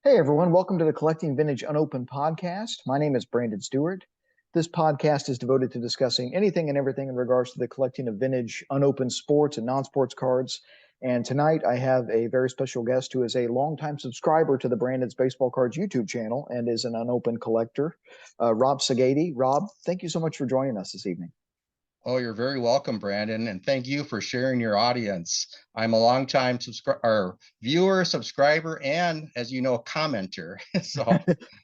Hey everyone, welcome to the Collecting Vintage Unopened podcast. My name is Brandon Stewart. This podcast is devoted to discussing anything and everything in regards to the collecting of vintage unopened sports and non-sports cards. And tonight I have a very special guest who is a longtime subscriber to the Brandon's Baseball Cards YouTube channel and is an unopened collector, Rob Segedi. Rob, thank you so much for joining us this evening. Oh, you're very welcome, Brandon, and thank you for sharing your audience. I'm a longtime viewer, subscriber, and as you know, commenter. So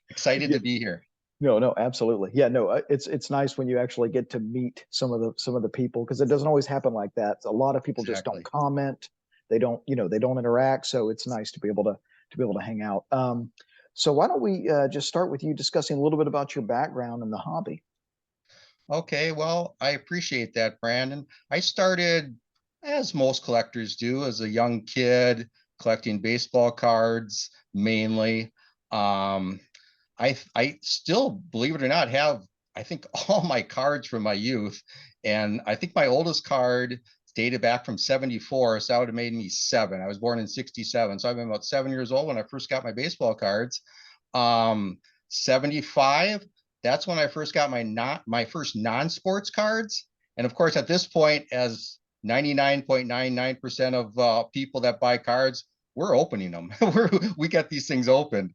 excited Yeah, to be here. no, absolutely. Yeah, no, it's nice when you actually get to meet some of the people because it doesn't always happen like that. A lot of people just don't Exactly. comment. They don't interact. So it's nice to be able to hang out. So why don't we just start with you discussing a little bit about your background and the hobby? Okay, well, I appreciate that, Brandon. I started, as most collectors do, as a young kid, collecting baseball cards mainly. Um, I still, believe it or not, have I think all my cards from my youth, and I think my oldest card dated back from '74, so that would have made me 7. I was born in '67, so I've been about 7 years old when I first got my baseball cards. Um, '75, that's when I first got my first non-sports cards, and of course, at this point, as 99.99% of people that buy cards, we're opening them. We get these things open.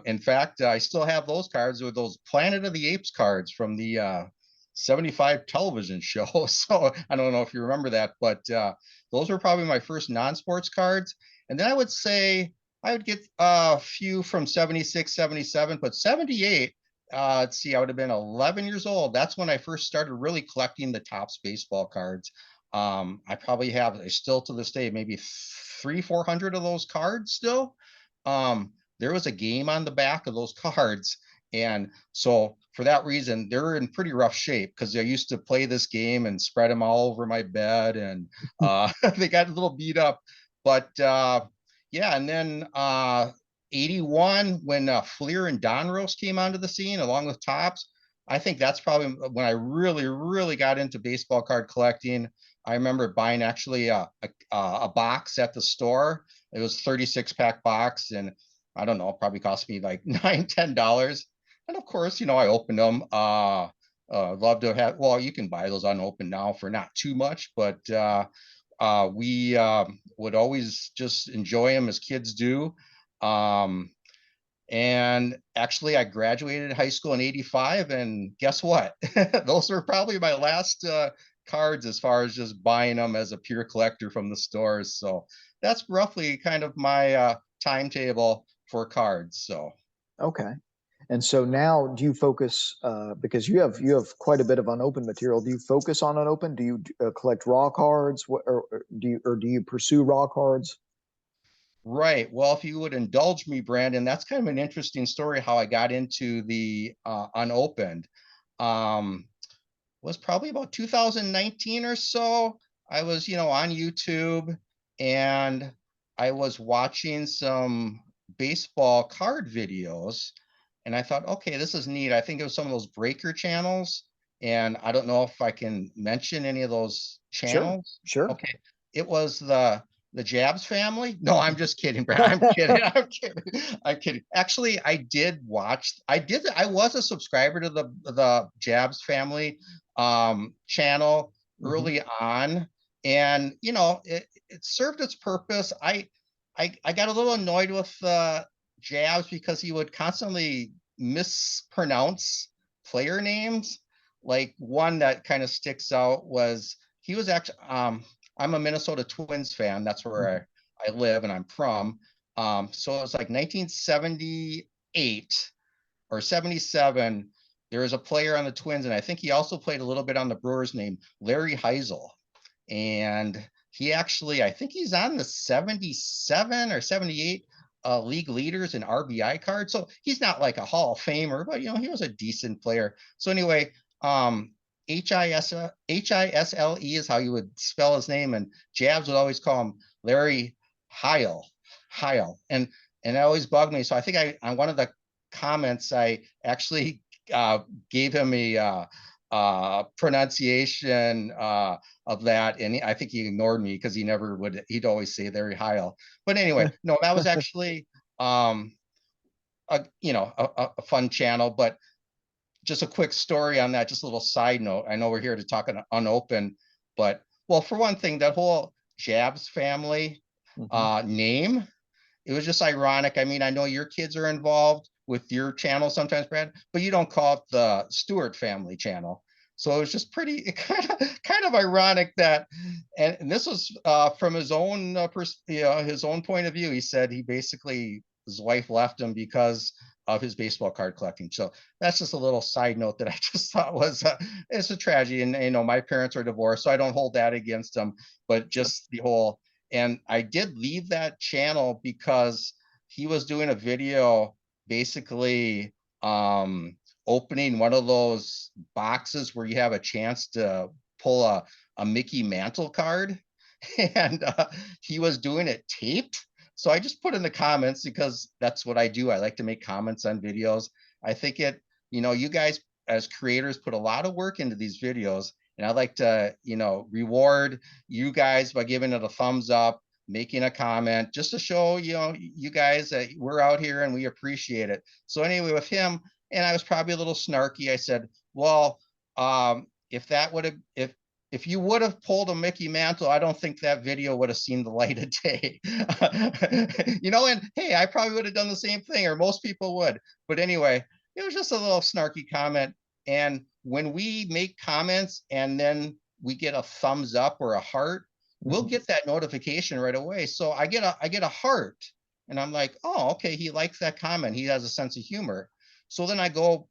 In fact, I still have those cards with those Planet of the Apes cards from the '75 television show. So I don't know if you remember that, but those were probably my first non-sports cards. And then I would say I would get a few from '76, '77, but '78, let's see, I would have been 11 years old. That's when I first started really collecting the Topps baseball cards. I probably have, still to this day, maybe 400 of those cards still. There was a game on the back of those cards. And so for that reason, they're in pretty rough shape because I used to play this game and spread them all over my bed, and they got a little beat up. But yeah, and then 81, when Fleer and Donruss came onto the scene along with Topps, I think that's probably when I really, really got into baseball card collecting. I remember buying actually a box at the store. It was 36 pack box, and I don't know, probably cost me like $9, $10. And of course, I opened them. Love to have. Well, you can buy those unopened now for not too much, but we would always just enjoy them as kids do. Um, and actually, I graduated high school in '85, and guess what? Those were probably my last cards as far as just buying them as a pure collector from the stores. So that's roughly kind of my timetable for cards. So Okay. And so now, do you focus because you have quite a bit of unopened material? Do you focus on unopened? Do you collect raw cards? Or do you pursue raw cards? right. Well, if you would indulge me, Brandon, that's kind of an interesting story how I got into the unopened. Um, was probably about 2019 or so. I was, on YouTube, and I was watching some baseball card videos, and I thought, okay, this is neat. I think it was some of those breaker channels, and I don't know if I can mention any of those Sure, channels. sure. Okay, it was the Jabs family. No, I'm just kidding, Brad. I'm kidding. I'm kidding. I'm kidding. Actually, I was a subscriber to the Jabs family channel Hmm. early on, and it served its purpose. I got a little annoyed with Jabs because he would constantly mispronounce player names. Like, one that kind of sticks out was, he was actually, I'm a Minnesota Twins fan. That's where I live and I'm from. So it was like 1978 or '77. There was a player on the Twins, and I think he also played a little bit on the Brewers, named Larry Heisel. And he actually, I think he's on the '77 or '78 league leaders in RBI cards. So he's not like a Hall of Famer, but he was a decent player. So anyway, Hisle is how you would spell his name, and Jabs would always call him Larry Heil, and it always bugged me. So I think on one of the comments, I actually gave him a pronunciation of that, and I think he ignored me because he never would. He'd always say Larry Heil. But anyway, no, that was actually. a fun channel. But just a quick story on that, just a little side note. I know we're here to talk on unopened, but well, for one thing, that whole Jabs family name, it was just ironic. I mean, I know your kids are involved with your channel sometimes, Brad, but you don't call it the Stewart family channel. So it was just pretty kind of ironic that, and this was from his own his own point of view. He said he basically, his wife left him because of his baseball card collecting. So that's just a little side note that I just thought was it's a tragedy. And my parents are divorced, so I don't hold that against them. But just the whole, and I did leave that channel because he was doing a video basically opening one of those boxes where you have a chance to pull a Mickey Mantle card. And he was doing it taped. So I just put in the comments because that's what I do. I like to make comments on videos. I think you guys as creators put a lot of work into these videos, and I'd like to, reward you guys by giving it a thumbs up, making a comment, just to show, you guys that we're out here and we appreciate it. So anyway, with him, and I was probably a little snarky, I said, well, if you would have pulled a Mickey Mantle, I don't think that video would have seen the light of day. And hey, I probably would have done the same thing, or most people would. But anyway, it was just a little snarky comment. And when we make comments and then we get a thumbs up or a heart, we'll get that notification right away. So I get a heart, and I'm like, oh, okay, he likes that comment. He has a sense of humor. So then I go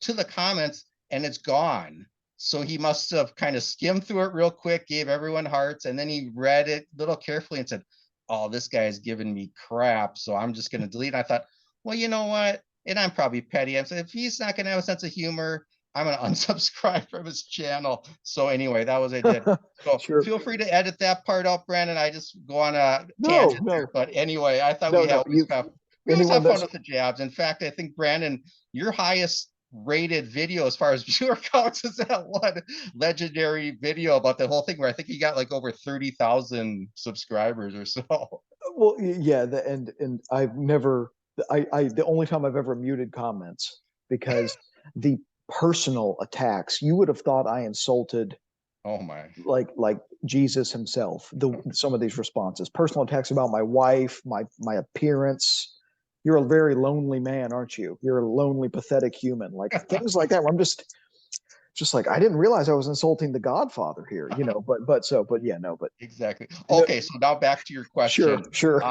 to the comments and it's gone. So he must have kind of skimmed through it real quick, gave everyone hearts, and then he read it a little carefully and said, oh, this guy's giving me crap, so I'm just going to delete it. I thought, well, you know what? And I'm probably petty. I said, if he's not going to have a sense of humor, I'm going to unsubscribe from his channel. So anyway, that was what I did. So Sure. feel free to edit that part out, Brandon. I just go on a tangent there. But anyway, I thought we always have fun with the jabs. In fact, I think, Brandon, your highest rated video as far as viewer counts is that one legendary video about the whole thing where I think he got like over 30,000 subscribers or so. Well, yeah, and I've never, the only time I've ever muted comments, because the personal attacks, you would have thought I insulted, oh my, like Jesus himself. Some of these responses, personal attacks about my wife, my appearance. You're a very lonely man, aren't you? You're a lonely, pathetic human. Like things like that. Where I'm just like, I didn't realize I was insulting the Godfather here, but yeah, no, but exactly. Okay, so now back to your question. Sure.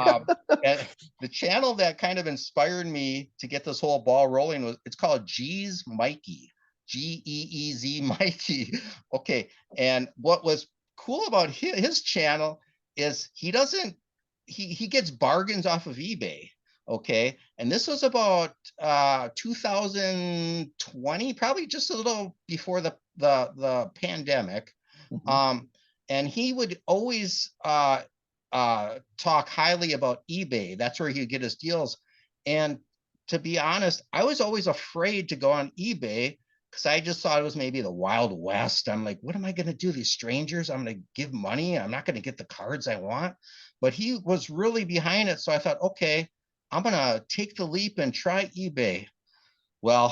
And the channel that kind of inspired me to get this whole ball rolling it's called G's Mikey, Geez Mikey. Okay, and what was cool about his channel is he gets bargains off of eBay. Okay, and this was about 2020, probably just a little before the pandemic. And he would always talk highly about eBay. That's where he'd get his deals. And to be honest, I was always afraid to go on eBay because I just thought it was maybe the Wild West. I'm like, what am I going to do? These strangers, I'm going to give money. I'm not going to get the cards I want. But he was really behind it. So I thought, okay, I'm going to take the leap and try eBay. Well,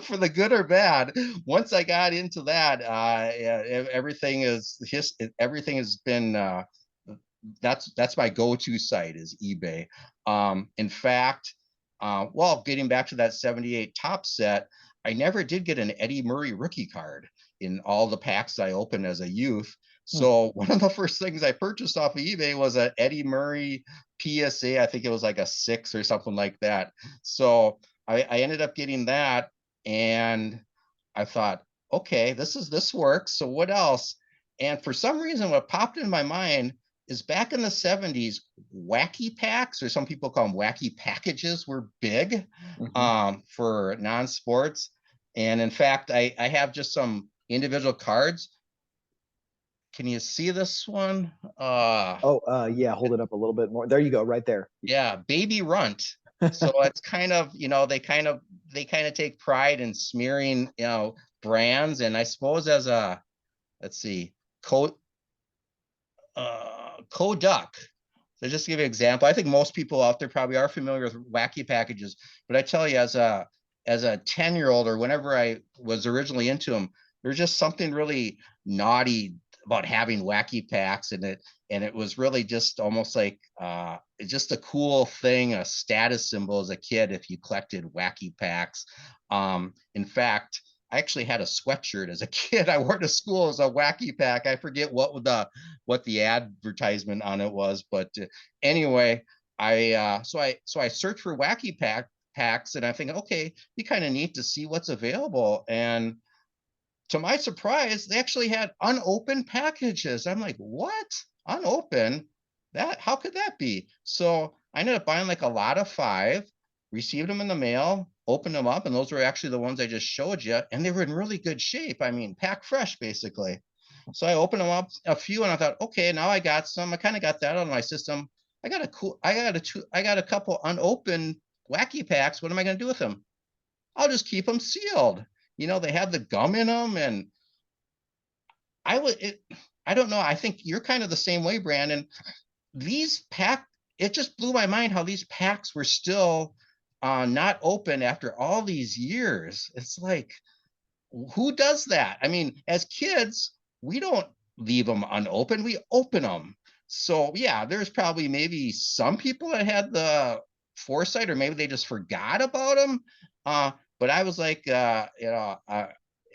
for the good or bad, once I got into that, everything has been, that's my go-to site is eBay. In fact, getting back to that 78 top set, I never did get an Eddie Murray rookie card in all the packs I opened as a youth. So one of the first things I purchased off of eBay was an Eddie Murray PSA. I think it was like a 6 or something like that. So I ended up getting that, and I thought, okay, this works. So what else? And for some reason, what popped in my mind is back in the 70s, wacky packs, or some people call them wacky packages, were big for non-sports. And in fact, I have just some individual cards. Can you see this one? Yeah, hold it up a little bit more. There you go, right there. Yeah, Baby Runt. So it's kind of, they kind of take pride in smearing, brands. And I suppose as let's see, Koduck. So just to give you an example, I think most people out there probably are familiar with wacky packages, but I tell you, as a 10-year-old or whenever I was originally into them, there's just something really naughty about having wacky packs, and it was really just almost like just a cool thing, a status symbol as a kid if you collected wacky packs. In fact, I actually had a sweatshirt as a kid. I wore to school as a wacky pack. I forget what the advertisement on it was, but anyway, I searched for wacky packs, and I think, okay, be kind of neat to see what's available. And to my surprise, they actually had unopened packages. I'm like, what? Unopened? How could that be? So I ended up buying like a lot of 5, received them in the mail, opened them up, and those were actually the ones I just showed you, and they were in really good shape. I mean, pack fresh, basically. So I opened them up a few, and I thought, okay, now I got some. I kind of got that out of my system. I got a couple unopened wacky packs. What am I going to do with them? I'll just keep them sealed. They have the gum in them, and I would. I don't know. I think you're kind of the same way, Brandon. It just blew my mind how these packs were still not open after all these years. It's like, who does that? I mean, as kids, we don't leave them unopened. We open them. So yeah, there's probably maybe some people that had the foresight, or maybe they just forgot about them. But I was like,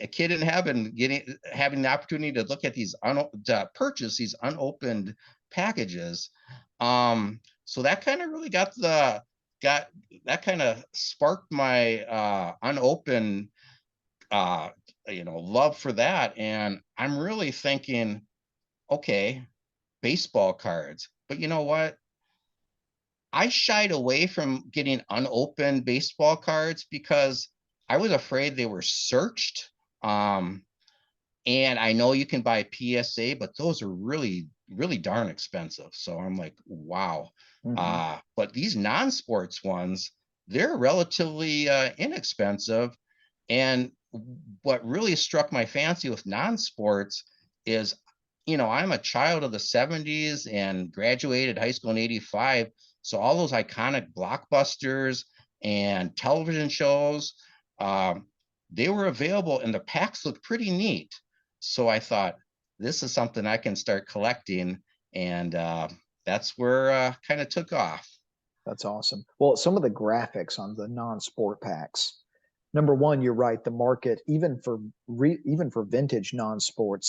a kid in heaven, having the opportunity to look at to purchase these unopened packages. So that kind of really got that kind of sparked my unopened love for that. And I'm really thinking, okay, baseball cards. But you know what? I shied away from getting unopened baseball cards because I was afraid they were searched. And I know you can buy PSA, but those are really, really darn expensive. So I'm like, wow. But these non-sports ones, they're relatively inexpensive. And what really struck my fancy with non-sports is, I'm a child of the 70s and graduated high school in 85. So all those iconic blockbusters and television shows, they were available, and the packs looked pretty neat. So I thought, this is something I can start collecting. And that's where kind of took off. That's awesome. Well, some of the graphics on the non-sport packs. Number one, you're right. The market, even for vintage non-sport,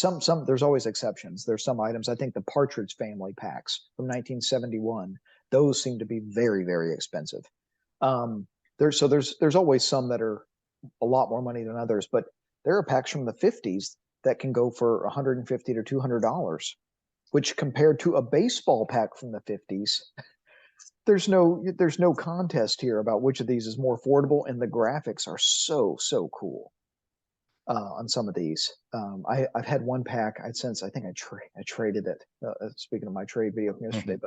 there's always exceptions. There's some items. I think the Partridge Family packs from 1971, those seem to be very, very expensive. There's always some that are a lot more money than others, but there are packs from the 50s that can go for $150 to $200, which compared to a baseball pack from the 50s, there's no contest here about which of these is more affordable, and the graphics are so cool on some of these. I've had one pack. I think I traded it. Speaking of my trade video from yesterday,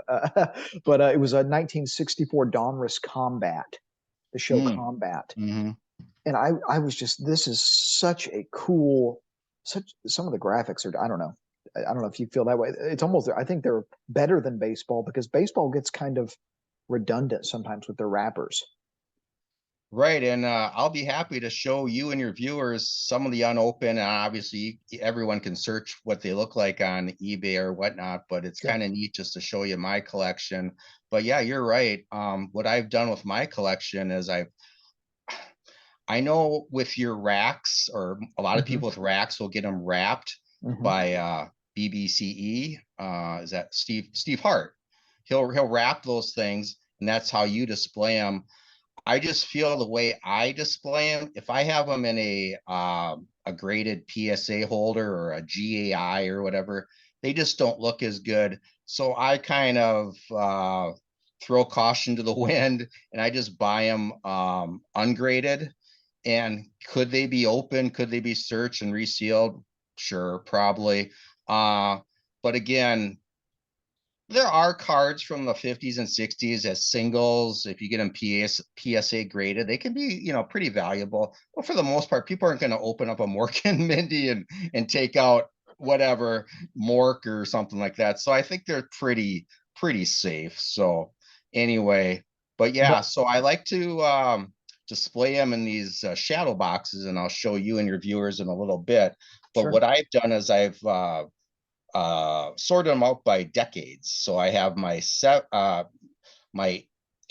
but it was a 1964 Donruss Combat, the show Combat, and I was just, this is such a cool, some of the graphics are, I don't know if you feel that way. It's almost, I think they're better than baseball, because baseball gets kind of redundant sometimes with their wrappers. Right. And I'll be happy to show you and your viewers some of the unopened. And obviously, everyone can search what they look like on eBay or whatnot, but it's kind of neat just to show you my collection. But yeah, you're right. What I've done with my collection is I know with your racks, or a lot of people with racks will get them wrapped by BBCE. Is that Steve Hart? He'll wrap those things, and that's how you display them. I just feel the way I display them, if I have them in a graded PSA holder or a GAI or whatever, they just don't look as good. So I kind of throw caution to the wind, and I just buy them ungraded. And could they be open? Could they be searched and resealed? Sure, probably. But again, there are cards from the 50s and 60s as singles. If you get them PSA graded, they can be, pretty valuable. But for the most part, people aren't going to open up a Mork and Mindy and take out whatever Mork or something like that. So I think they're pretty pretty safe. So anyway, but yeah, But so I like to display them in these shadow boxes, and I'll show you and your viewers in a little bit. But sure. what I've done is I've sorted them out by decades. So I have my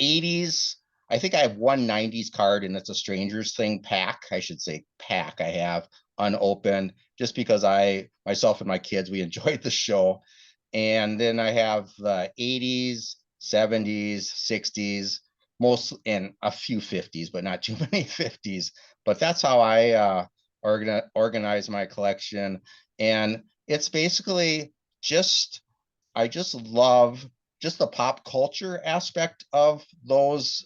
80s. I think I have one 90s card, and it's a Strangers Thing pack. I should say pack. I have unopened just because I myself and my kids we enjoyed the show. And then I have the 80s, 70s, 60s, most and a few 50s, but not too many 50s. But that's how I organize my collection. And it's basically just I just love just the pop culture aspect of those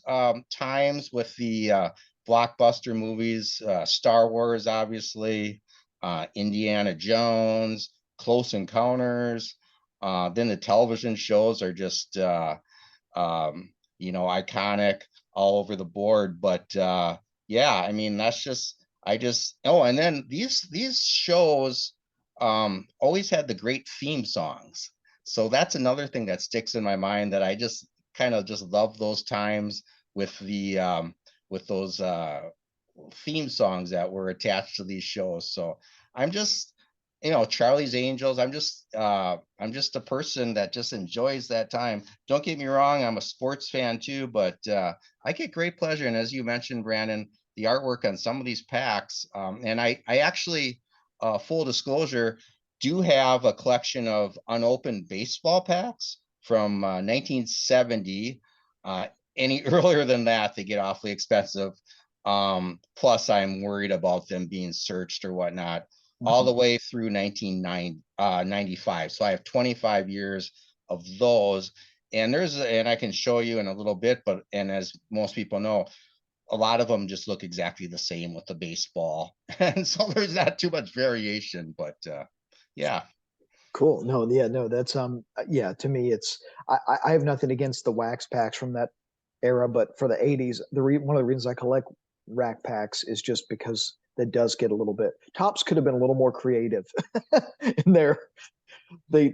times with the blockbuster movies, Star Wars, obviously, Indiana Jones, Close Encounters. Then the television shows are just, iconic all over the board. But yeah, I mean, oh, and then these shows always had the great theme songs. So that's another thing that sticks in my mind that I just kind of just love those times with the with those theme songs that were attached to these shows. So I'm just Charlie's Angels. I'm just a person that just enjoys that time. Don't get me wrong, I'm a sports fan too, but I get great pleasure. And as you mentioned, Brandon, the artwork on some of these packs, and I actually, full disclosure, do have a collection of unopened baseball packs from 1970. Any earlier than that, they get awfully expensive. Plus, I'm worried about them being searched or whatnot, all Mhm. the way through 1995. So I have 25 years of those. And I can show you in a little bit, and as most people know, a lot of them just look exactly the same with the baseball. And so there's not too much variation, but yeah. Cool. No, yeah, no, that's yeah, to me it's I have nothing against the wax packs from that era, but for the 80s, one of the reasons I collect rack packs is just because that does get a little bit Tops could have been a little more creative in there. We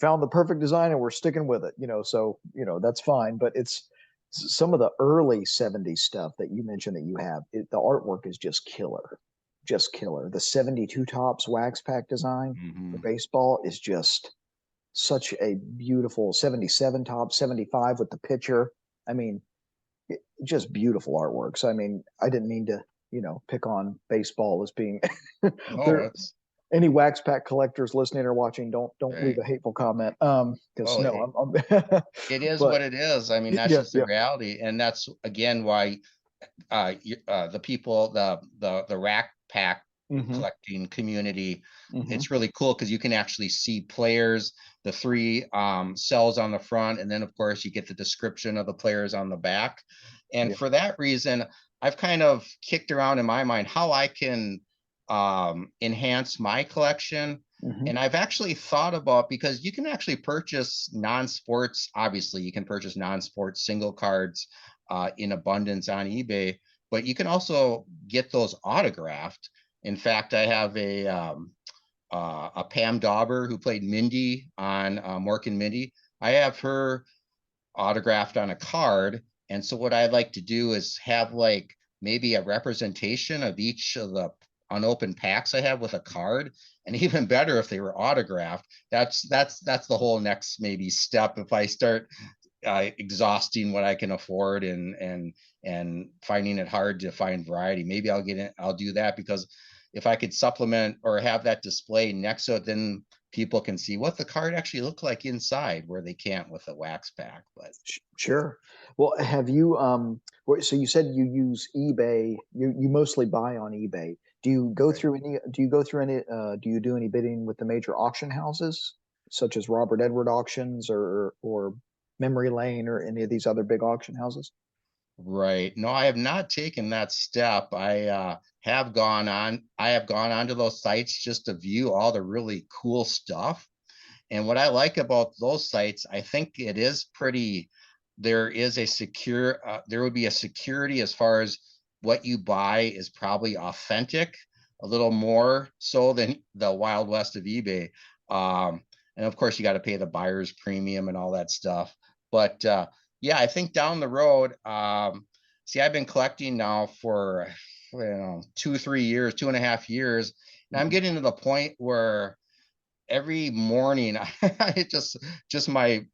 found the perfect design and we're sticking with it, so that's fine, but it's some of the early 70s stuff that you mentioned that you have the artwork is just killer. The 72 Tops wax pack design for Mm-hmm. baseball is just such a beautiful 77 Top, 75 with the pitcher. I mean, just beautiful artwork. So I mean, I didn't mean to pick on baseball as being No, there. that's Any wax pack collectors listening or watching, don't leave right. a hateful comment. Because Well, no, I'm it is but what it is. I mean, that's yeah, just the yeah. reality, and that's again why the people, the rack pack Mm-hmm, collecting community, mm-hmm. it's really cool because you can actually see players, the three cells on the front, and then of course you get the description of the players on the back. And Yeah. for that reason, I've kind of kicked around in my mind how I can enhance my collection. Mm-hmm. And I've actually thought about, because you can actually purchase non-sports, obviously you can purchase non-sports single cards in abundance on eBay, but you can also get those autographed. In fact, I have a Pam Dauber who played Mindy on Mork and Mindy. I have her autographed on a card. And so what I'd like to do is have like maybe a representation of each of the unopened packs I have with a card, and even better if they were autographed. That's the whole next maybe step if I start exhausting what I can afford and finding it hard to find variety. Maybe I'll do that, because if I could supplement or have that display next to it, then people can see what the card actually looked like inside, where they can't with a wax pack. But Sure. Well, have you so you said you use eBay, you mostly buy on eBay. right. Do you do any bidding with the major auction houses such as Robert Edward Auctions or Memory Lane or any of these other big auction houses? Right. No, I have not taken that step. I have gone onto those sites just to view all the really cool stuff. And what I like about those sites, I think it is pretty, there would be a security as far as what you buy is probably authentic, a little more so than the Wild West of eBay. Um, And of course, you got to pay the buyer's premium and all that stuff. But yeah, I think down the road, see, I've been collecting now for 2, 3 years, 2.5 years, and I'm getting to the point where every morning it just my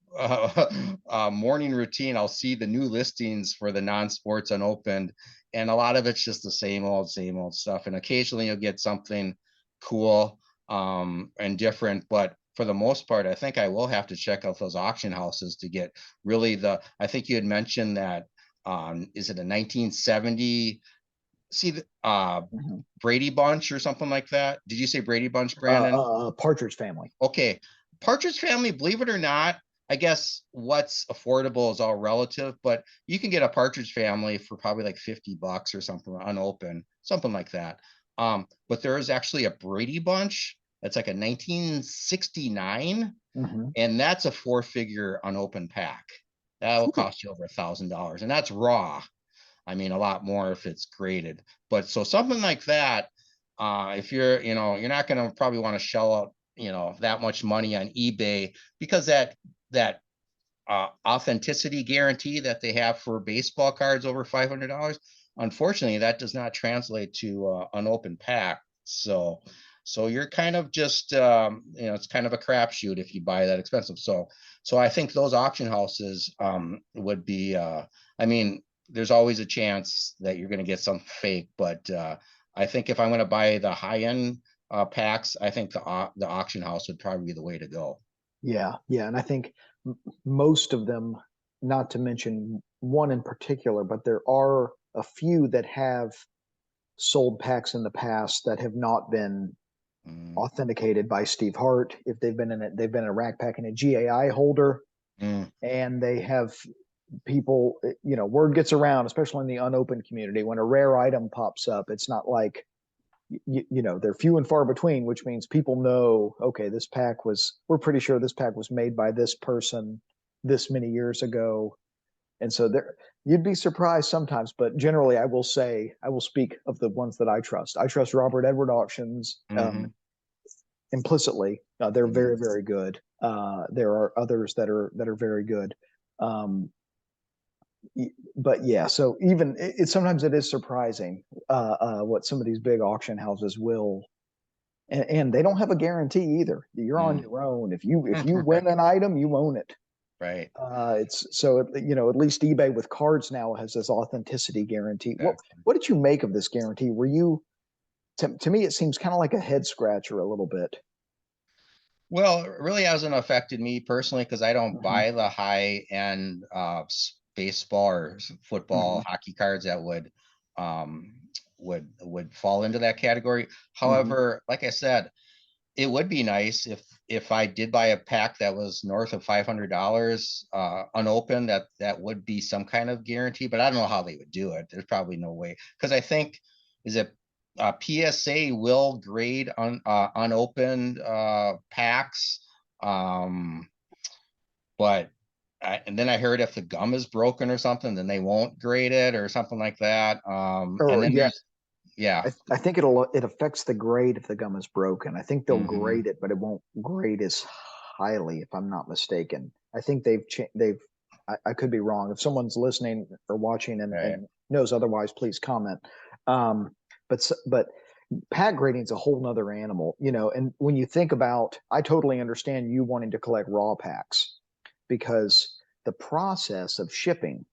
morning routine, I'll see the new listings for the non-sports unopened, and a lot of it's just the same old stuff, and occasionally you'll get something cool and different, but for the most part I think I will have to check out those auction houses to get really I think you had mentioned that is it a 1970 see the Brady Bunch or something like that? Did you say Brady Bunch, Brandon? Partridge Family. Okay. Partridge Family, believe it or not, I guess what's affordable is all relative, but you can get a Partridge Family for probably like $50 or something unopened, something like that. But there is actually a Brady Bunch that's like a 1969, and that's a 4-figure unopened pack. That will cost you over $1,000, and that's raw. I mean, a lot more if it's graded. But so something like that, if you're, you're not going to probably want to shell out, that much money on eBay, because that authenticity guarantee that they have for baseball cards over $500, unfortunately, that does not translate to unopened pack. So you're kind of just, it's kind of a crapshoot if you buy that expensive. So I think those auction houses would be, I mean, there's always a chance that you're going to get some fake, but I think if I'm going to buy the high end packs, I think the auction house would probably be the way to go. Yeah, and I think most of them, not to mention one in particular, but there are a few that have sold packs in the past that have not been authenticated by Steve Hart. If they've been in a rack pack and a GAI holder, and they have people, word gets around, especially in the unopened community, when a rare item pops up. It's not like, they're few and far between, which means people know, okay, we're pretty sure this pack was made by this person this many years ago. And so you'd be surprised sometimes, but generally I will speak of the ones that I trust. I trust Robert Edward Auctions implicitly. They're very, very good. There are others that are very good. But yeah, so even sometimes it is surprising what some of these big auction houses will, and they don't have a guarantee either. You're on your own. If you win an item, you own it. Right. It's so at least eBay with cards now has this authenticity guarantee. What did you make of this guarantee? Were you to me it seems kind of like a head scratcher a little bit. Well, it really hasn't affected me personally because I don't buy the high end baseball or football, hockey cards that would fall into that category. However, like I said, it would be nice if I did buy a pack that was north of $500 unopened, that would be some kind of guarantee, but I don't know how they would do it. There's probably no way, because I think PSA will grade unopened packs, but and then I heard if the gum is broken or something, then they won't grade it or something like that. And then I think it affects the grade if the gum is broken. I think they'll grade it, but it won't grade as highly, if I'm not mistaken. I think I could be wrong. If someone's listening or watching and knows otherwise, please comment. But pack grading is a whole nother animal, and when you think about, I totally understand you wanting to collect raw packs, because the process of shipping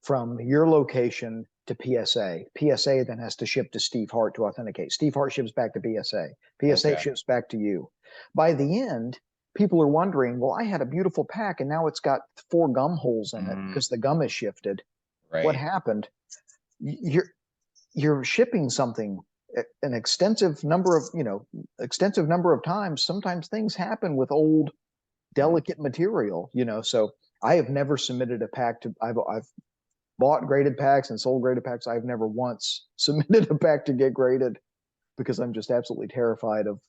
from your location to PSA then has to ship to Steve Hart to authenticate. Steve Hart ships back to PSA ships back to you. By the end, people are wondering, well, I had a beautiful pack and now it's got 4 gum holes in it because the gum is shifted. Right. What happened? You're shipping something an extensive number of times. Sometimes things happen with old, delicate material, so I have never submitted a pack to, I've bought graded packs and sold graded packs. I've never once submitted a pack to get graded because I'm just absolutely terrified of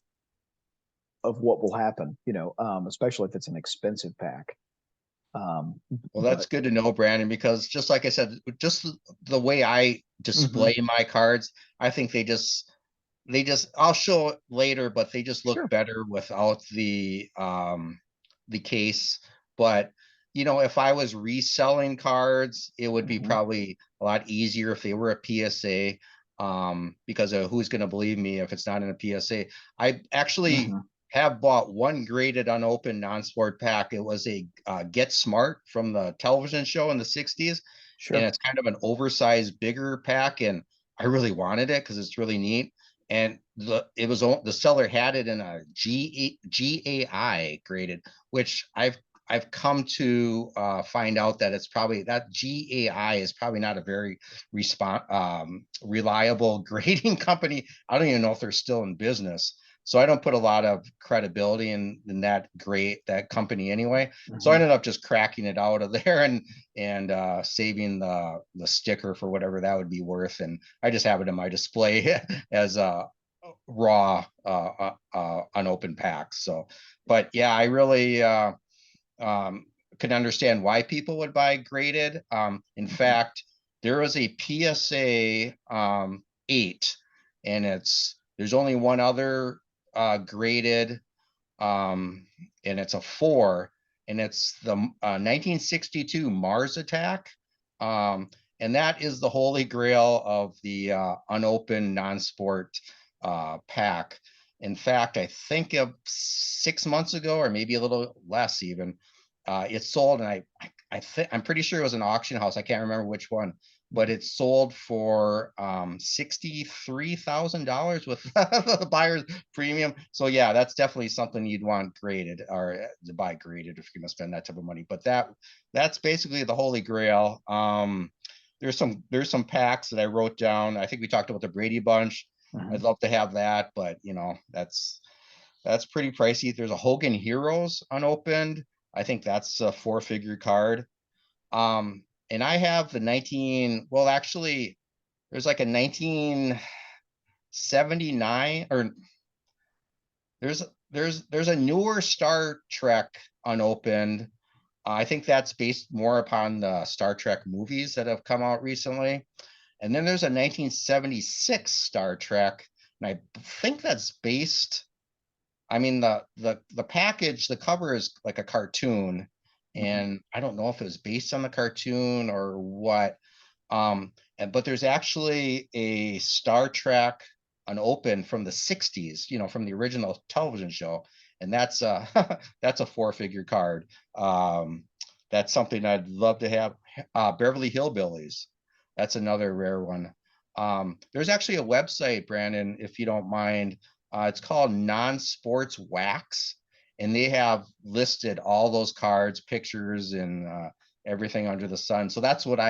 what will happen, especially if it's an expensive pack. Well, that's good to know, Brandon, because just like I said, just the way I display my cards, I think I'll show it later, but they just look Sure. better without the case. But if I was reselling cards, it would be Mhm. probably a lot easier if they were a PSA, because of who's going to believe me if it's not in a PSA. I actually Mhm. have bought one graded unopened non-sport pack. It was a Get Smart from the television show in the 60s, and Sure. it's kind of an oversized, bigger pack, and I really wanted it because it's really neat. And the seller had it in a GAI graded, which I've come to find out that it's probably that GAI is probably not a very reliable grading company. I don't even know if they're still in business. So I don't put a lot of credibility in that company anyway. So I Mhm. ended up just cracking it out of there and saving the sticker for whatever that would be worth. And I just have it in my display as a raw unopened packs. So, but yeah, I really um, can understand why people would buy graded. In Mhm. fact, there was a PSA 8, and there's only one other graded, and it's a 4, and it's the 1962 Mars Attack. Um, and that is the holy grail of the unopened non-sport pack. In fact, I think of 6 months ago, or maybe a little less even, it sold, and I'm pretty sure it was an auction house. I can't remember which one, but Mhm. it sold for $63,000 with the buyer's premium. So yeah, that's definitely something you'd want graded, or to buy graded if you're going to spend that type of money. But that's basically the holy grail. There's some packs that I wrote down. I think we talked about the Brady Bunch. I'd Mhm. love to have that, but that's pretty pricey. There's a Hogan Heroes unopened. I think that's a 4-figure card. And I have the 19, well, actually, there's like a 1979, or there's a newer Star Trek unopened. I think that's based more upon the Star Trek movies that have come out recently. And then there's a 1976 Star Trek, and I think that's based. I mean, the package, the cover is like a cartoon, Mhm. and I don't know if it was based on the cartoon or what. But there's actually a Star Trek unopened from the 60s, from the original television show, and that's that's a 4-figure card. Um, that's something I'd love to have. Beverly Hillbillies, that's another rare one. There's actually a website, Brandon, if you don't mind. It's called Non-Sports Wax, and they have listed all those cards, pictures, and everything under the sun. So that's what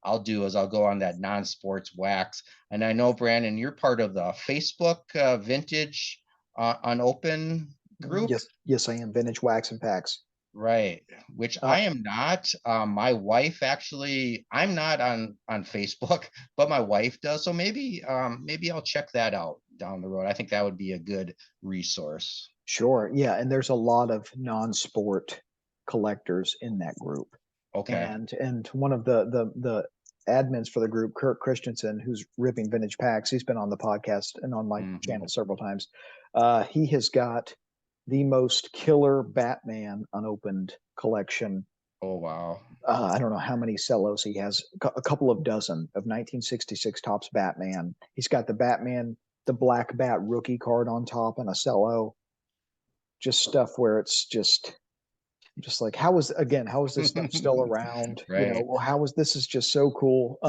I'll do, is I'll go on that non-sports wax. And I know, Brandon, you're part of the Facebook vintage unopen group, Yes, yes, I am. Vintage wax and packs. right? Which Uh, I am not. My wife actually, I'm not on Facebook, but my wife does. So maybe I'll check that out down the road. I think that would be a good resource. sure. Yeah, and there's a lot of non-sport collectors in that group. Okay. And one of the admins for the group, Kurt Christensen, who's ripping vintage packs, he's been on the podcast and on my Hmm. channel several times. He has got the most killer Batman unopened collection. Oh wow. I don't know how many cellos he has, a couple of dozen of 1966 Topps Batman. He's got the Batman, the Black Bat rookie card on top and a cello. Just stuff where it's just like, how is this stuff still around? Right. Well, how is this is just so cool.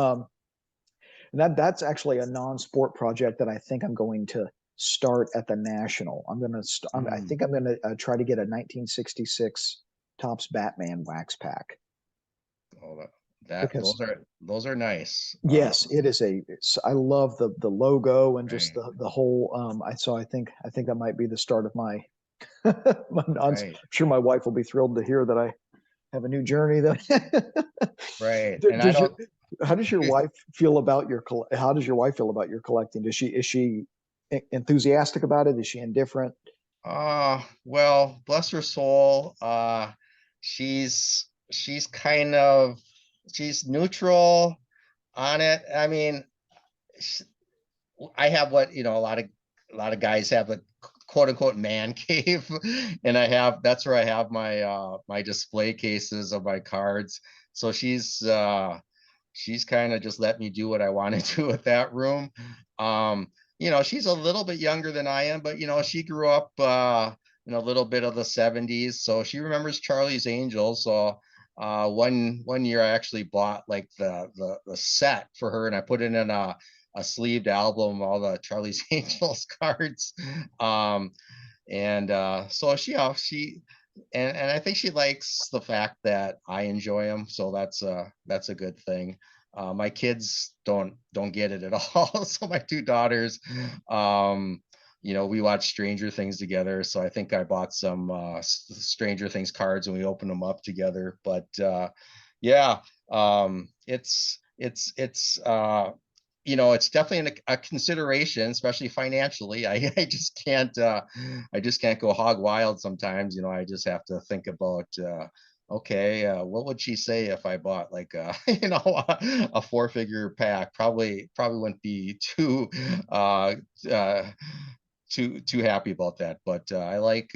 And that's actually a non-sport project that I think I'm going to start at the National. I Mm. think I'm going to try to get a 1966 Topps Batman wax pack Oh, that because those are nice. yes, I love the logo and just Right, the whole. I think that might be the start of my. I'm right, sure my wife will be thrilled to hear that I have a new journey. That right. And I does your don't. how does your wife feel about how does your wife feel about your collecting? Is she enthusiastic about it? Is she indifferent? Well, bless her soul. She's kind of she's neutral on it. I mean, sh I have what a lot of a lot of guys have a quote unquote man cave, and that's where I have my my display cases of my cards. So she's kind of just let me do what I want to do with that room. She's a little bit younger than I am, but she grew up in a little bit of the 70s, so she remembers Charlie's Angels. So one year I actually bought like the set for her, and I put it in a sleeved album, all the Charlie's Angels cards. And so she I think she likes the fact that I enjoy them, so that's a good thing. My kids don't get it at all. So my two daughters, we watch Stranger Things together. So I think I bought some Stranger Things cards and we opened them up together. But yeah, it's definitely a consideration, especially financially. I just can't go hog wild sometimes. I just have to think about, okay, what would she say if I bought like a 4-figure pack? Probably wouldn't be uh, uh, too happy about that. But I like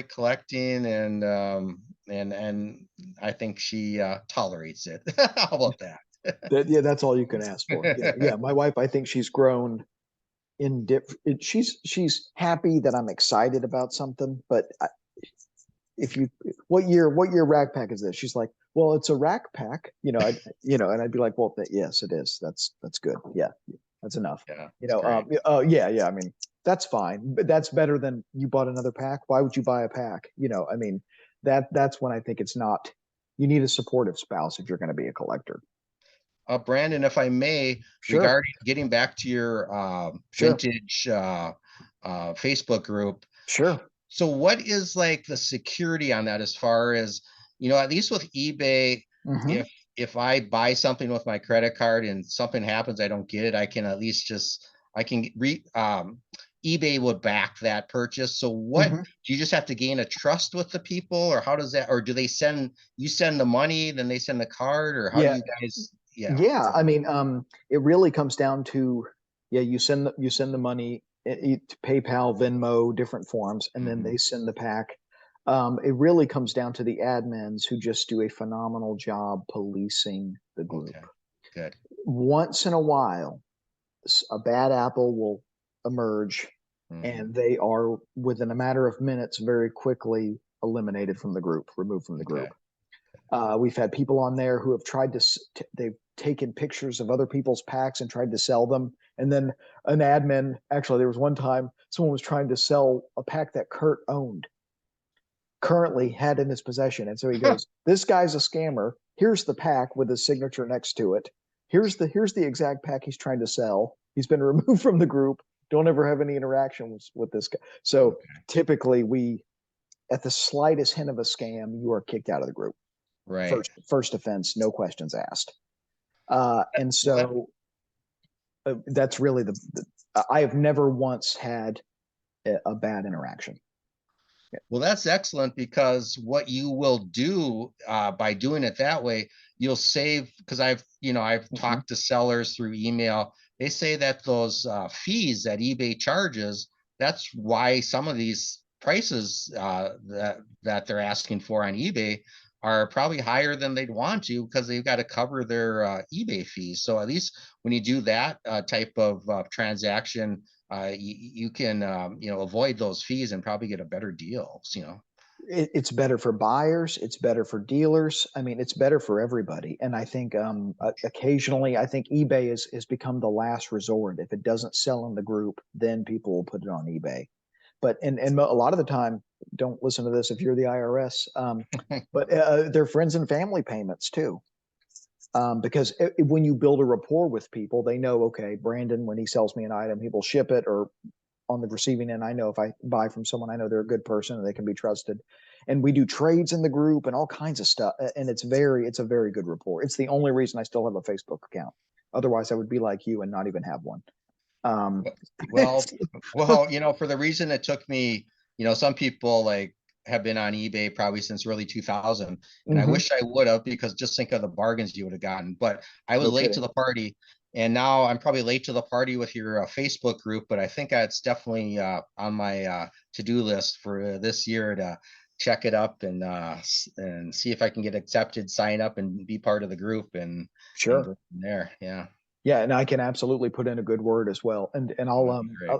collecting, and I think she tolerates it. How about that? Yeah, that's all you can ask for. Yeah. My wife, I think she's grown in she's happy that I'm excited about something, but if you what year rack pack is this? She's like, well, it's a rack pack, and I'd be like, well, yes, it is. That's good. Yeah, that's enough. Yeah, great. Yeah. I mean, that's fine, but that's better than you bought another pack. Why would you buy a pack? I mean, that's when I think it's not. You need a supportive spouse if you're going to be a collector. Brandon, if I may, Sure, regarding getting back to your sure, vintage Facebook group. sure. So what is like the security on that, as far as, at least with eBay, Hmm. if I buy something with my credit card and something happens, I don't get it, I can at least I can eBay would back that purchase. So what, Hmm. do you just have to gain a trust with the people, or how does that, or do they send the money, then they send the card, or how do Yeah, you guys, yeah. yeah. I mean, it really comes down to, yeah, you send the money to PayPal, Venmo, different forms, and then Mhm. they send the pack. It really comes down to the admins who just do a phenomenal job policing the group. Okay, good. Once in a while, a bad apple will emerge, Mhm. and they are within a matter of minutes, very quickly eliminated from the group, removed from the Okay. group. We've had people on there who have they've taken pictures of other people's packs and tried to sell them. And then an admin, actually, there was one time someone was trying to sell a pack that Kurt currently had in his possession. And so he goes, "This guy's a scammer. Here's the pack with his signature next to it. Here's the exact pack he's trying to sell. He's been removed from the group. Don't ever have any interactions with this guy." So Okay. typically, at the slightest hint of a scam, you are kicked out of the group. Right. First offense, no questions asked. And Well, that, so that's really I have never once had a bad interaction. well, that's excellent, because what you will do by doing it that way, you'll save, because I've Mm-hmm. talked to sellers through email. They say that those fees that eBay charges, that's why some of these prices that they're asking for on eBay are probably higher than they'd want to, because they've got to cover their eBay fees. So at least when you do that type of transaction, you can avoid those fees and probably get a better deal. It's better for buyers. It's better for dealers. I mean, it's better for everybody. And I think occasionally, I think eBay has become the last resort. If it doesn't sell in the group, then people will put it on eBay. But and a lot of the time, don't listen to this if you're the IRS. But they're friends and family payments too. Because when you build a rapport with people, they know, okay, Brandon, when he sells me an item, he will ship it, or on the receiving end, I know if I buy from someone, I know they're a good person and they can be trusted. And we do trades in the group and all kinds of stuff. And it's a very good rapport. It's the only reason I still have a Facebook account. Otherwise, I would be like you and not even have one. Um, Well, well, for the reason it took me, some people like have been on eBay probably since early 2000, and I mhm. wish I would have, because just think of the bargains you would have gotten. But I was No late to kidding. the party, And now I'm probably late to the party with your Facebook group, but I think it's definitely on my to-do list for this year to check it up and see if I can get accepted, sign up, and be part of the group and Sure. go from there. Yeah, Yeah, and I can absolutely put in a good word as well. And that'd be great.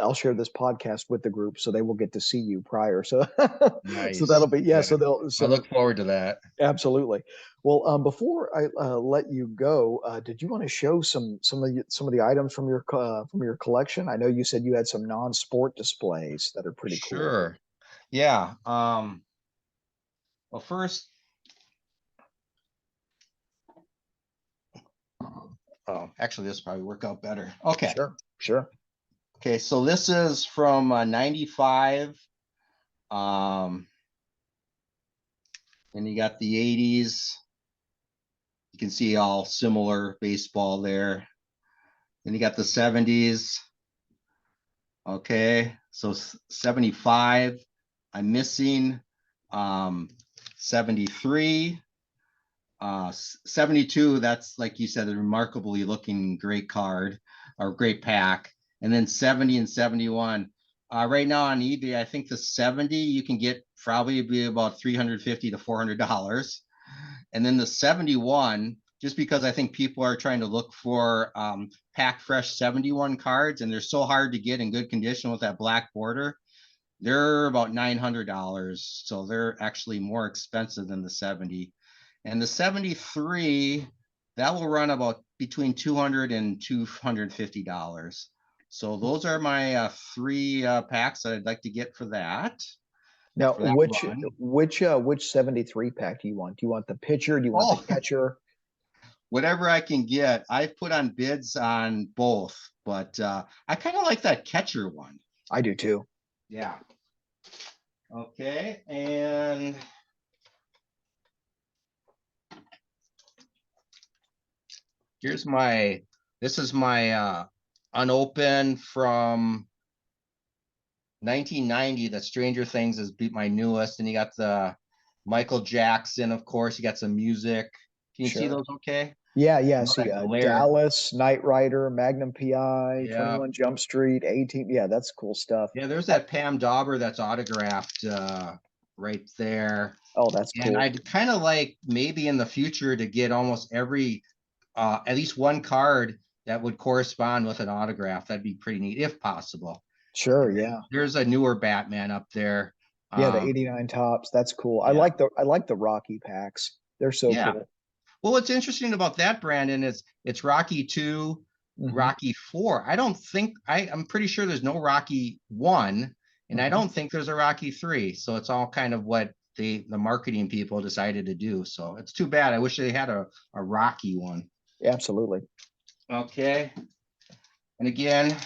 I'll share this podcast with the group so they will get to see you prior. So so Nice. that'll be yeah. Good. So they'll I so look forward to that. absolutely. Well, before I let you go, did you want to show some of the items from your collection? I know you said you had some non-sport displays that are pretty cool. Sure. Yeah. Well, first, oh, actually, this probably work out better. Okay. Sure, sure. Okay. So this is from 95. Um, and you got the 80s. You can see all similar baseball there. Then you got the 70s. Okay. So 75. I'm missing 73. 72, that's like you said, a remarkably looking great card or great pack. And then 70 and 71. Right now on eBay, I think the 70 you can get probably be about $350 to $400. And then the 71, just because I think people are trying to look for pack fresh 71 cards, and they're so hard to get in good condition with that black border, they're about $900. So they're actually more expensive than the 70. And the 73, that will run about between $200 and $250. So those are my three packs that I'd like to get for that. Now, For that run. which 73 pack do you want? Do you want the pitcher? Do you want the Oh, catcher? whatever I can get. I've put on bids on both, but I kind of like that catcher one. I do too. Yeah. Okay, and here's my, this is my unopened from 1990. The Stranger Things is my newest, and you got the Michael Jackson, of course. You got some music. Can you see Sure. those okay? Yeah, yeah. All See, that glare. Dallas, Knight Rider, Magnum PI, Yeah. 21 Jump Street, 18. Yeah, that's cool stuff. Yeah, there's that Pam Dauber that's autographed right there. Oh, that's And cool. I'd kind of like maybe in the future to get almost every at least one card that would correspond with an autograph. That'd be pretty neat if possible. Sure, yeah. There's a newer Batman up there. Yeah, the 89 tops. That's cool. Yeah, I like the Rocky packs. They're so yeah. cool. Well, what's interesting about that, Brandon, is it's Rocky 2, Hmm. Rocky 4. I don't think I'm pretty sure there's no Rocky 1, and I Hmm. don't think there's a Rocky 3. So it's all kind of what the marketing people decided to do. So it's too bad. I wish they had a Rocky one. Absolutely. Okay. And again,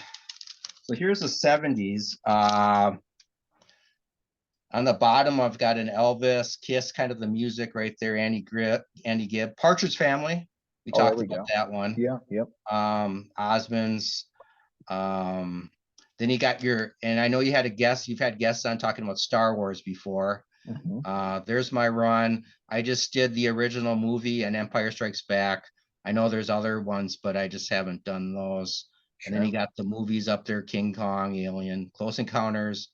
so here's the 70s. On the bottom, I've got an Elvis, Kiss, kind of the music right there. Andy Gibb, Partridge Family. We Oh, there talked we about go. that one. Yeah, yep. Osmonds. Then you got your, and I know you had a guest. You've had guests on talking about Star Wars before. Hmm. There's my run. I just did the original movie and Empire Strikes Back. I know there's other ones, but I just haven't done those. And then Sure. you got the movies up there: King Kong, Alien, Close Encounters,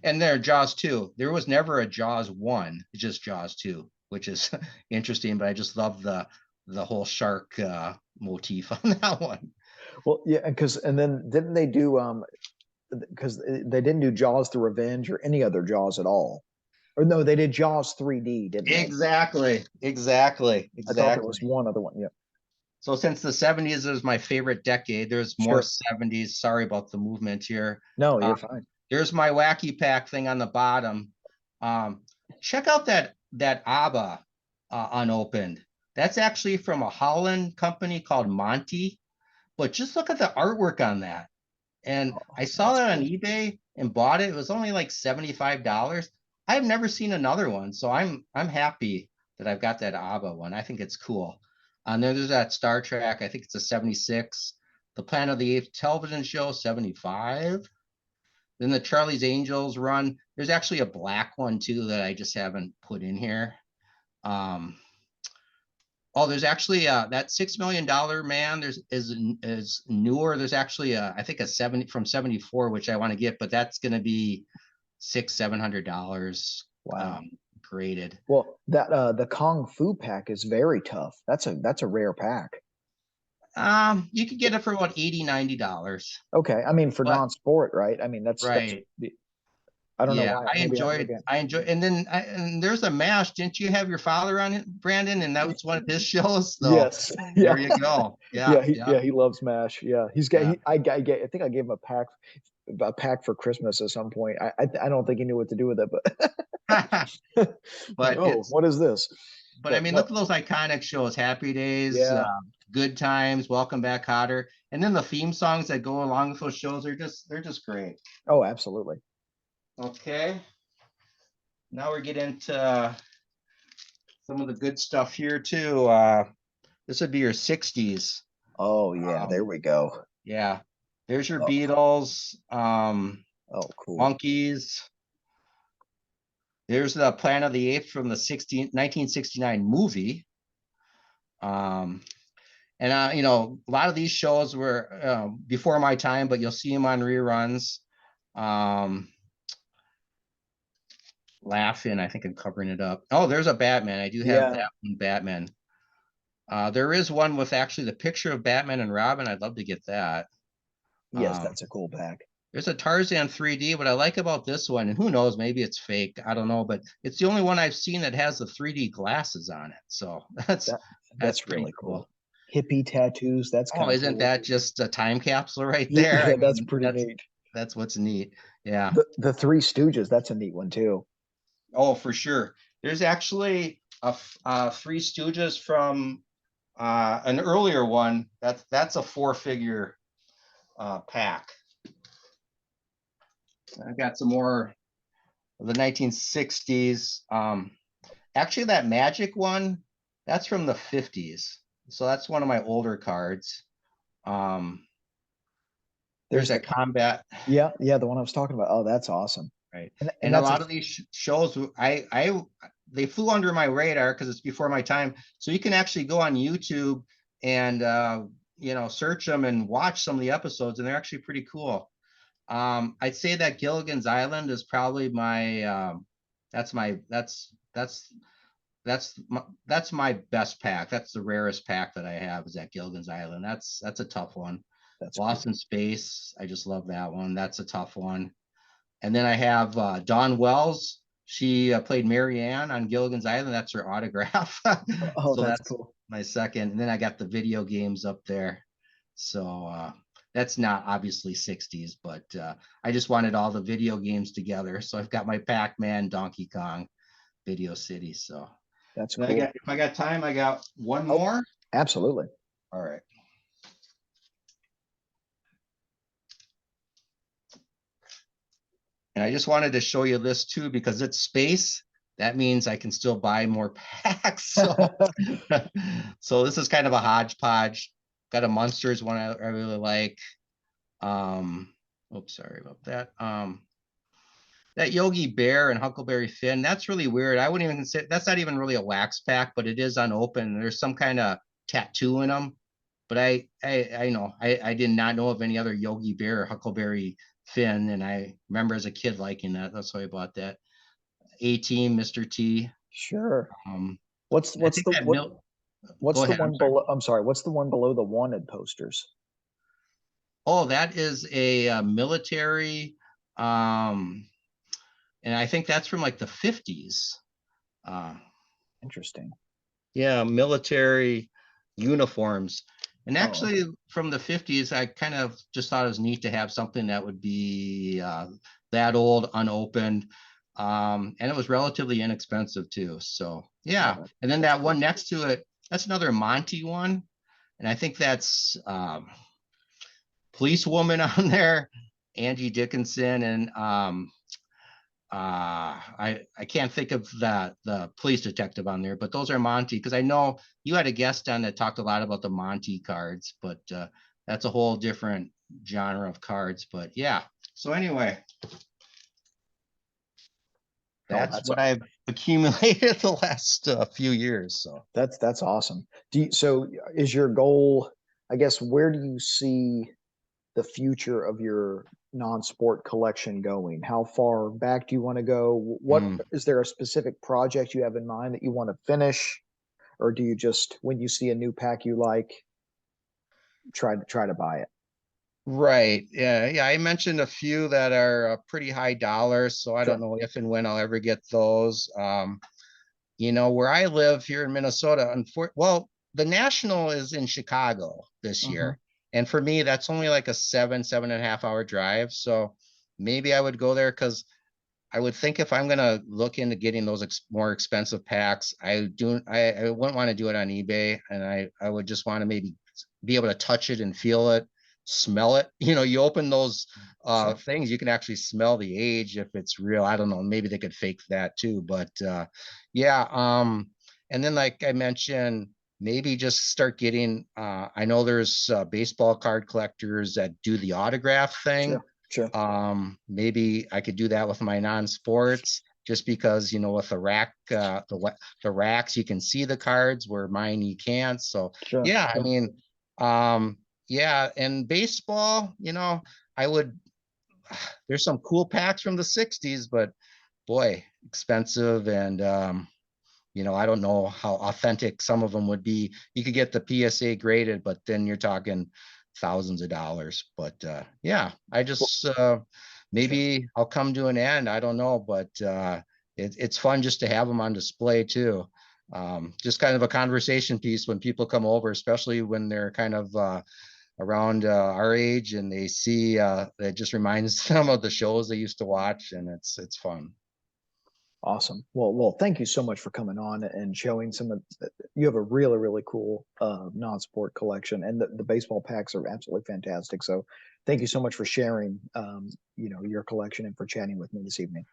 and there Jaws 2. There was never a Jaws 1, it's just Jaws 2, which is interesting, but I just love the whole shark motif on that one. Well, yeah, and then didn't they do because they didn't do Jaws the Revenge or any other Jaws at all. Or no, they did Jaws 3D, didn't they? Exactly, exactly, I thought there was exactly. one other one. Yeah. So since the 70s is my favorite decade, there's more Sure. 70s. Sorry about the movement here. No, Uh, you're fine. there's my wacky pack thing on the bottom. Check out that ABBA unopened. That's actually from a Holland company called Monty. But just look at the artwork on that. And Oh, I saw that's that on cool. eBay and bought it. It was only like $75. I've never seen another one, so I'm happy that I've got that ABBA one. I think it's cool. And then there's that Star Trek. I think it's a 76. The Planet of the Apes television show, 75. Then the Charlie's Angels run. There's actually a black one too that I just haven't put in here. Um, Oh, there's actually that $6 million man. Is newer. There's actually I think a 70 from 74, which I want to get, but that's going to be $700. Wow. Graded. Well, that the Kung Fu pack is very tough. That's a rare pack. You could get it for about $80-$90. Okay, I mean for But non-sport, right? I mean that's right. I don't know Yeah, why. Maybe I forget. I enjoy, and then and there's a MASH. Didn't you have your father on it, Brandon? And that was one of his shows. So Yes. there Yeah. you go. Yeah. Yeah, yeah, He loves MASH. Yeah. He's got. yeah. I think I gave him a pack for Christmas at some point. I don't think he knew what to do with it, but like, But oh, it's, what is this? but I But mean, no. look at those iconic shows: Happy Days, Yeah. Good Times, Welcome Back, Kotter, and then the theme songs that go along with those shows are they're just great. Oh, absolutely. Okay, now we get into some of the good stuff here too. This would be your 60s. Oh yeah. There Um, we go. yeah, there's your Oh, Beatles, oh, cool. Monkeys. There's the Planet of the Apes from the 1969 movie. Um, and a lot of these shows were before my time, but you'll see them on reruns. Um, Laughing, I think I'm covering it up. Oh, there's a Batman. I do have Yeah. that one, Batman. There is one with actually the picture of Batman and Robin. I'd love to get that. Yes, Um, that's a cool pack. there's a Tarzan 3D. What I like about this one, and who knows, maybe it's fake. I don't know, but it's the only one I've seen that has the 3D glasses on it. So that's That that's that's pretty really cool. cool. Hippie tattoos. That's Oh, kind of isn't cool. that just a time capsule right Yeah, there? I yeah, that's mean, pretty neat. that's what's neat. Yeah. The Three Stooges. That's a neat one too. Oh, for sure. There's actually Three Stooges from an earlier one. That's a four-figure pack. I've got some more of the 1960s. Actually, that Magic one, that's from the 50s. So that's one of my older cards. Um, there's There's the that combat, yeah, yeah, the one I was talking about. Oh, that's awesome. right? And And a that's a lot of these shows, they flew under my radar because it's before my time. So you can actually go on YouTube and search them and watch some of the episodes, and they're actually pretty cool. I'd say that Gilligan's Island is probably my that's my that's my best pack. That's the rarest pack that I have is at Gilligan's Island. That's a tough one. that's Lost cool. in Space. I just love that one. That's a tough one. And then I have Dawn Wells. She played Mary Ann on Gilligan's Island. That's her autograph. Oh, So that's that's cool. my second. And then I got the video games up there. So that's not obviously 60s, but I just wanted all the video games together. So I've got my Pac-Man, Donkey Kong, Video City. So That's then cool. if I got time, I got one Oh, more. absolutely. All right. And I just wanted to show you this too, because it's space. That means I can still buy more packs. So this is kind of a hodgepodge. Got a Monsters one I really like. Oops, sorry about that. That Yogi Bear and Huckleberry Finn, that's really weird. I wouldn't even consider that's not even really a wax pack, but it is unopened. There's some kind of tattoo in them. But I did not know of any other Yogi Bear or Huckleberry Finn, and I remember as a kid liking that. That's why I bought that. A-Team, Mr. T. Sure. Um, What's I what's think the that what milk. Go what's the ahead. I'm one sorry. below? I'm sorry. What's the one below the wanted posters? Oh, that is a military, um, and I think that's from like the 50s. Uh, Interesting. yeah, military uniforms. And Oh, actually, okay. from the 50s, I kind of just thought it was neat to have something that would be that old, unopened. And it was relatively inexpensive too. So, Oh, yeah. And then that's that one cool. next to it, that's another Monty one. And I think that's Policewoman on there, Angie Dickinson, and I can't think of the police detective on there, but those are Monty because I know you had a guest on that talked a lot about the Monty cards, but that's a whole different genre of cards. But yeah. So anyway, Oh, That's what I've accumulated the last few years. So that's awesome. So is your goal, I guess, where do you see the future of your non-sport collection going? How far back do you want to go? What mm, is there a specific project you have in mind that you want to finish, or do you just when you see a new pack you like, try to buy it? right. Yeah. Yeah. I mentioned a few that are pretty high dollars. So I don't Sure. know if and when I'll ever get those. Where I live here in Minnesota, well, the National is in Chicago this Hmm. year. And for me, that's only like a 7.5 hour drive. So maybe I would go there because I would think if I'm gonna look into getting those more expensive packs, I wouldn't want to do it on eBay, and I would just want to maybe be able to touch it and feel it, smell it. You open those Sure. things, you can actually smell the age if it's real. I don't know, maybe they could fake that too, but yeah. And then like I mentioned, maybe just start getting. I know there's baseball card collectors that do the autograph thing. Sure. Sure. Maybe I could do that with my non-sports just because, with the rack, the racks, you can see the cards where mine you can't. So Sure. yeah, I Sure. mean, yeah, and baseball, I would, there's some cool packs from the 60s, but boy, expensive. And, I don't know how authentic some of them would be. You could get the PSA graded, but then you're talking thousands of dollars. But yeah, I Well, just sure. maybe I'll come to an end. I don't know, but it's fun just to have them on display too. Just kind of a conversation piece when people come over, especially when they're kind of around our age and they see it just reminds them of the shows they used to watch, and it's fun. Awesome. Well, thank you so much for coming on and showing some of. You have a really, really cool non-sport collection, and the baseball packs are absolutely fantastic. So, thank you so much for sharing, your collection and for chatting with me this evening.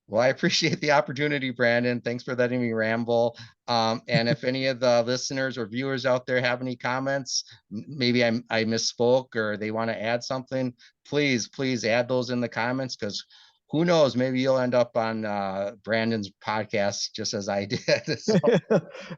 Well, I appreciate the opportunity, Brandon. Thanks for letting me ramble. And if any of the listeners or viewers out there have any comments, maybe I misspoke or they want to add something, please add those in the comments because who knows, maybe you'll end up on Brandon's podcast just as I did. So,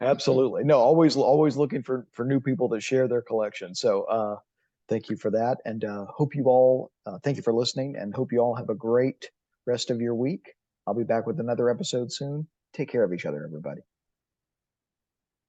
Absolutely. No, always looking for new people to share their collection. So, thank you for that, and hope you all. Thank you for listening, and hope you all have a great rest of your week. I'll be back with another episode soon. Take care of each other, everybody.